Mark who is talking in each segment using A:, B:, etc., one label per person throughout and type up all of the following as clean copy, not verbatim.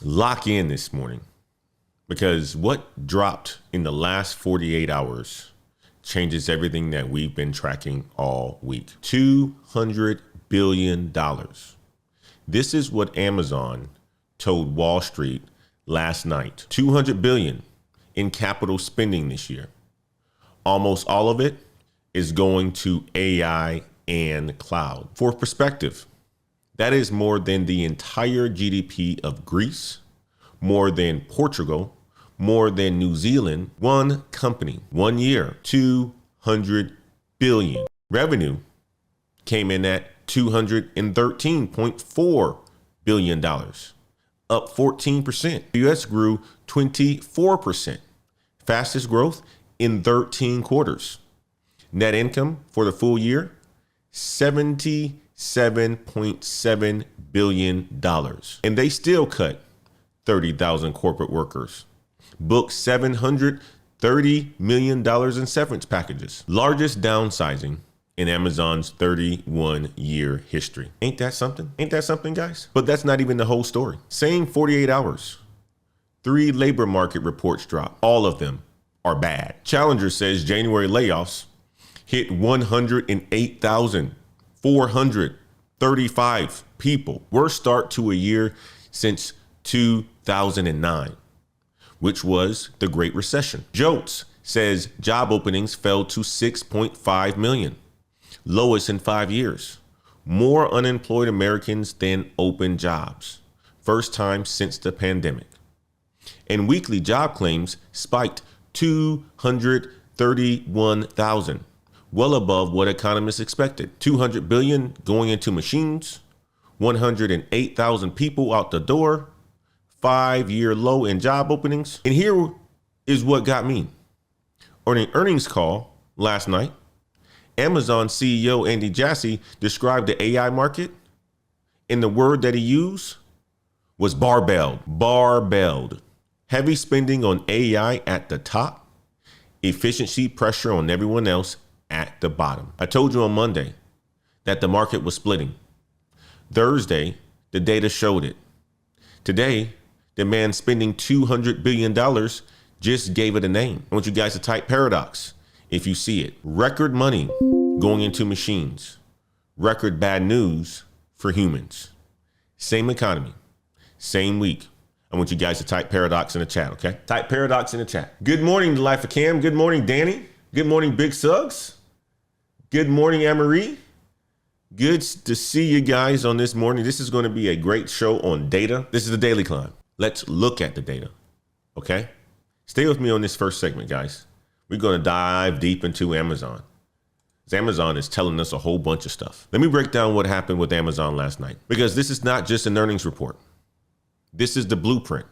A: Lock in this morning, because what dropped in the last 48 hours changes everything that we've been tracking all week. $200 billion. This is what Amazon told Wall Street last night. $200 billion in capital spending this year. Almost all of it is going to AI and cloud. For perspective, that is more than the entire GDP of Greece, more than Portugal, more than New Zealand. One company, 1 year, 200 billion. Revenue came in at $213.4 billion, up 14%. The US grew 24%, fastest growth in 13 quarters. Net income for the full year, $77.7 billion. And they still cut 30,000 corporate workers, booked $730 million in severance packages. Largest downsizing in Amazon's 31-year history. Ain't that something? Ain't that something, guys? But that's not even the whole story. Same 48 hours. 3 labor market reports dropped. All of them are bad. Challenger says January layoffs hit 108,435 people. Worst start to a year since 2009, which was the Great Recession. Jolts says job openings fell to 6.5 million, lowest in 5 years. More unemployed Americans than open jobs, first time since the pandemic. And weekly job claims spiked 231,000. Well above what economists expected. 200 billion going into machines, 108,000 people out the door, 5-year low in job openings. And here is what got me. On an earnings call last night, Amazon CEO Andy Jassy described the AI market, and the word that he used was barbelled. Barbelled. Heavy spending on AI at the top, efficiency pressure on everyone else at the bottom. I told you on Monday that the market was splitting. Thursday, the data showed it. Today, the man spending $200 billion just gave it a name. I want you guys to type paradox if you see it. Record money going into machines. Record bad news for humans. Same economy, same week. I want you guys to type paradox in the chat, okay? Type paradox in the chat. Good morning, The Life of Cam. Good morning, Danny. Good morning, Big Suggs. Good morning, Amarie. Good to see you guys on this morning. This is going to be a great show on data. This is the Daily Climb. Let's look at the data, okay? Stay with me on this first segment, guys. We're going to dive deep into Amazon. Amazon is telling us a whole bunch of stuff. Let me break down what happened with Amazon last night, because this is not just an earnings report. This is the blueprint.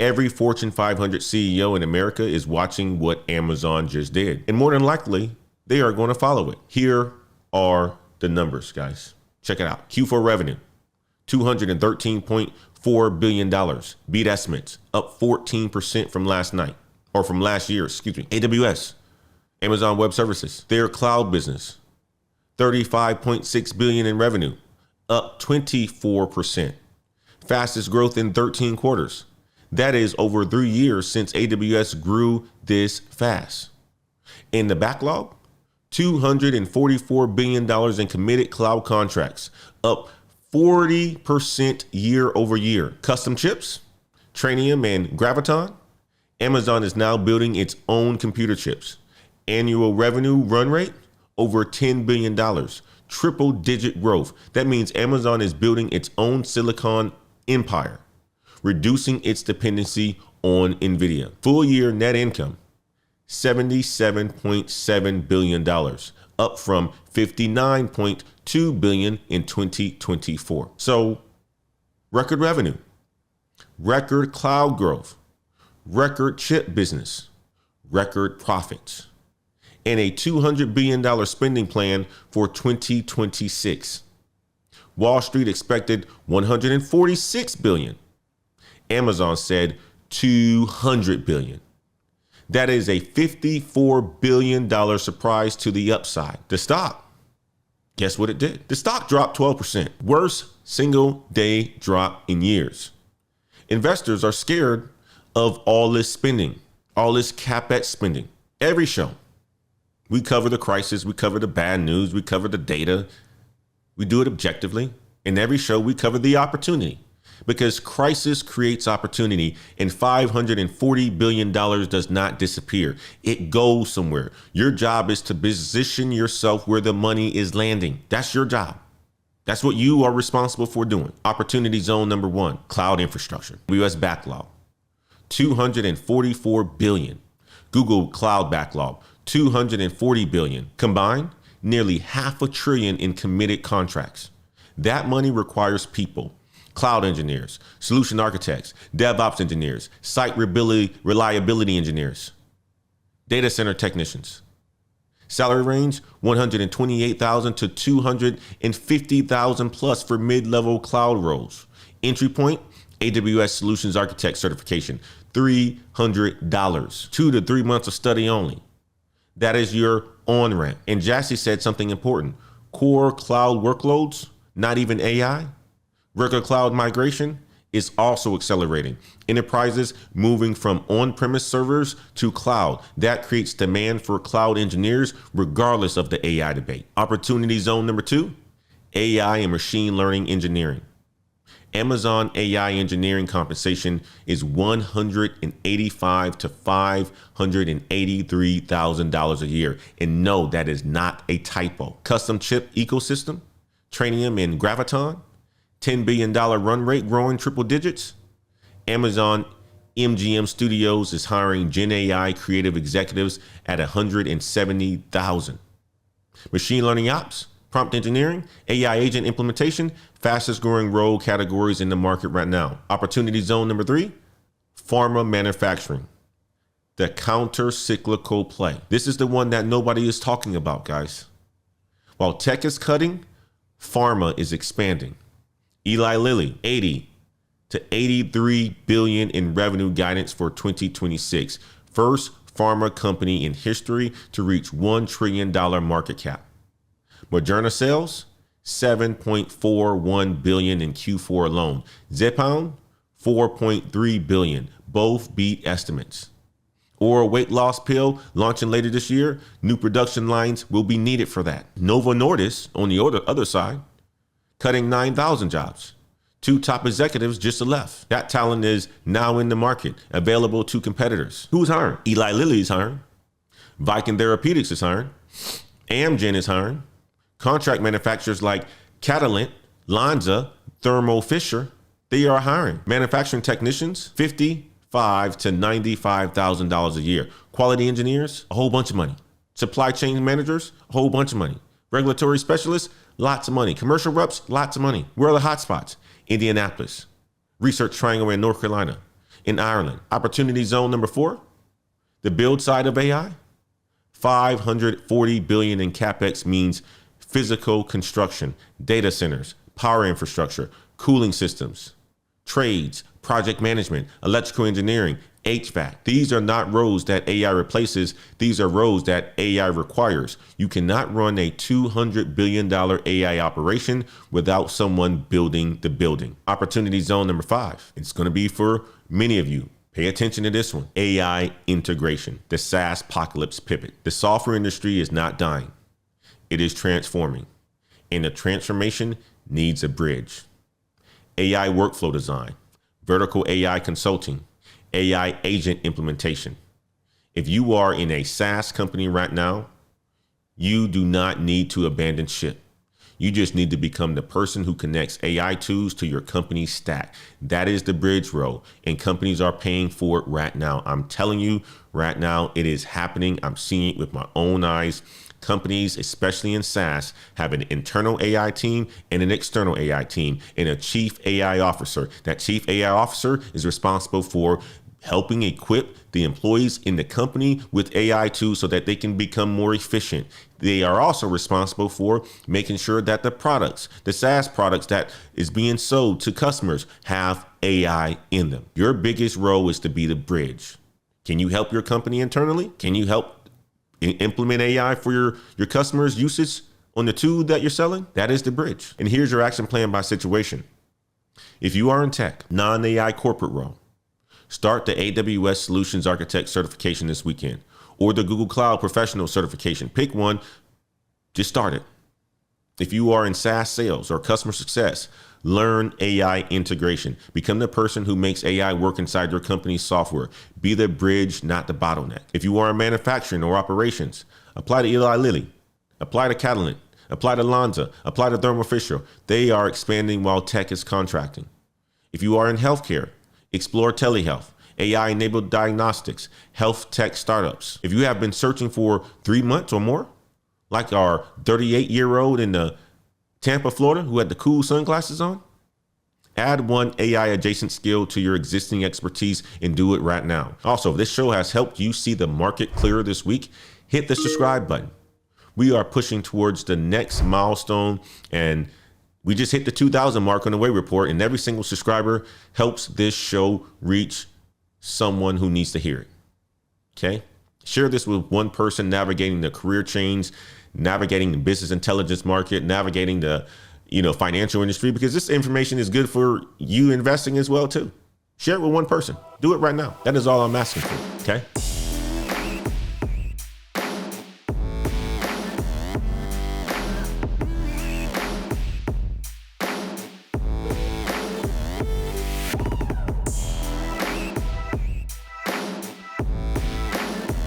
A: Every Fortune 500 CEO in America is watching what Amazon just did. And more than likely, they are going to follow it. Here are the numbers, guys. Check it out. Q4 revenue, $213.4 billion. Beat estimates, up 14% from last night, or from last year, AWS, Amazon Web Services, their cloud business, $35.6 billion in revenue, up 24%. Fastest growth in 13 quarters. That is over 3 years since AWS grew this fast. In the backlog, $244 billion in committed cloud contracts, up 40% year over year. Custom chips, Trainium and Graviton. Amazon is now building its own computer chips. Annual revenue run rate, over $10 billion. Triple digit growth. That means Amazon is building its own silicon empire, reducing its dependency on NVIDIA. Full year net income, $77.7 billion, up from $59.2 billion in 2024. So record revenue, record cloud growth, record chip business, record profits, and a $200 billion spending plan for 2026. Wall Street expected $146 billion. Amazon said $200 billion. That is a $54 billion surprise to the upside. The stock, guess what it did? The stock dropped 12%. Worst single day drop in years. Investors are scared of all this spending, all this CapEx spending. Every show, we cover the crisis, we cover the bad news, we cover the data. We do it objectively. In every show, we cover the opportunity, because crisis creates opportunity, and $540 billion does not disappear. It goes somewhere. Your job is to position yourself where the money is landing. That's your job. That's what you are responsible for doing. Opportunity zone number 1, cloud infrastructure. US backlog, $244 billion. Google cloud backlog, $240 billion. Combined, nearly $500 billion in committed contracts. That money requires people. Cloud engineers, solution architects, DevOps engineers, site reliability engineers, data center technicians. Salary range, $128,000 to $250,000 plus for mid-level cloud roles. Entry point, AWS Solutions Architect certification, $300. 2 to 3 months of study only. That is your on-ramp. And Jassy said something important. Core cloud workloads, not even AI. Regular cloud migration is also accelerating. Enterprises moving from on-premise servers to cloud. That creates demand for cloud engineers regardless of the AI debate. Opportunity zone number 2, AI and machine learning engineering. Amazon AI engineering compensation is $185,000 to $583,000 a year. And no, that is not a typo. Custom chip ecosystem, Trainium and Graviton, $10 billion run rate growing triple digits. Amazon MGM Studios is hiring Gen AI creative executives at $170,000. Machine learning ops, prompt engineering, AI agent implementation, fastest growing role categories in the market right now. Opportunity zone number 3, pharma manufacturing, the counter cyclical play. This is the one that nobody is talking about, guys. While tech is cutting, pharma is expanding. Eli Lilly, 80 to 83 billion in revenue guidance for 2026. First pharma company in history to reach $1 trillion market cap. Moderna sales, 7.41 billion in Q4 alone. Zepbound, 4.3 billion. Both beat estimates. Oral weight loss pill launching later this year. New production lines will be needed for that. Novo Nordisk, on the other side, cutting 9,000 jobs. 2 top executives just left. That talent is now in the market, available to competitors. Who's hiring? Eli Lilly is hiring. Viking Therapeutics is hiring. Amgen is hiring. Contract manufacturers like Catalent, Lonza, Thermo Fisher, they are hiring. Manufacturing technicians, $55,000 to $95,000 a year. Quality engineers, a whole bunch of money. Supply chain managers, a whole bunch of money. Regulatory specialists, lots of money. Commercial reps, lots of money. Where are the hotspots? Indianapolis, Research Triangle in North Carolina, in Ireland. Opportunity zone number 4, the build side of AI, $540 billion in CapEx means physical construction, data centers, power infrastructure, cooling systems, trades, project management, electrical engineering, HVAC. These are not roles that AI replaces. These are roles that AI requires. You cannot run a $200 billion AI operation without someone building the building. Opportunity zone number 5. It's going to be for many of you. Pay attention to this one. AI integration, the SaaS apocalypse pivot. The software industry is not dying. It is transforming, and the transformation needs a bridge. AI workflow design, vertical AI consulting, AI agent implementation. If you are in a SaaS company right now, you do not need to abandon ship. You just need to become the person who connects AI tools to your company's stack. That is the bridge role, and companies are paying for it right now. I'm telling you right now, it is happening. I'm seeing it with my own eyes. Companies, especially in SaaS, have an internal AI team and an external AI team and a chief AI officer. That chief AI officer is responsible for helping equip the employees in the company with AI tools so that they can become more efficient. They are also responsible for making sure that the products, the SaaS products that is being sold to customers, have AI in them. Your biggest role is to be the bridge. Can you help your company internally? Can you help implement AI for your customers' usage on the tool that you're selling? That is the bridge. And here's your action plan by situation. If you are in tech, non-AI corporate role, start the AWS Solutions Architect certification this weekend or the Google Cloud Professional certification. Pick one, just start it. If you are in SaaS sales or customer success, learn AI integration. Become the person who makes AI work inside your company's software. Be the bridge, not the bottleneck. If you are in manufacturing or operations, apply to Eli Lilly, apply to Catalent, apply to Lonza, apply to Thermo Fisher. They are expanding while tech is contracting. If you are in healthcare, explore telehealth, AI-enabled diagnostics, health tech startups. If you have been searching for 3 months or more, like our 38-year-old in Tampa, Florida, who had the cool sunglasses on, add one AI adjacent skill to your existing expertise and do it right now. Also, if this show has helped you see the market clearer this week, hit the subscribe button. We are pushing towards the next milestone, and we just hit the 2,000 mark on the Way Report, and every single subscriber helps this show reach someone who needs to hear it. Okay? Share this with one person navigating the career change, navigating the business intelligence market, navigating the financial industry, because this information is good for you investing as well too. Share it with one person. Do it right now. That is all I'm asking for. Okay.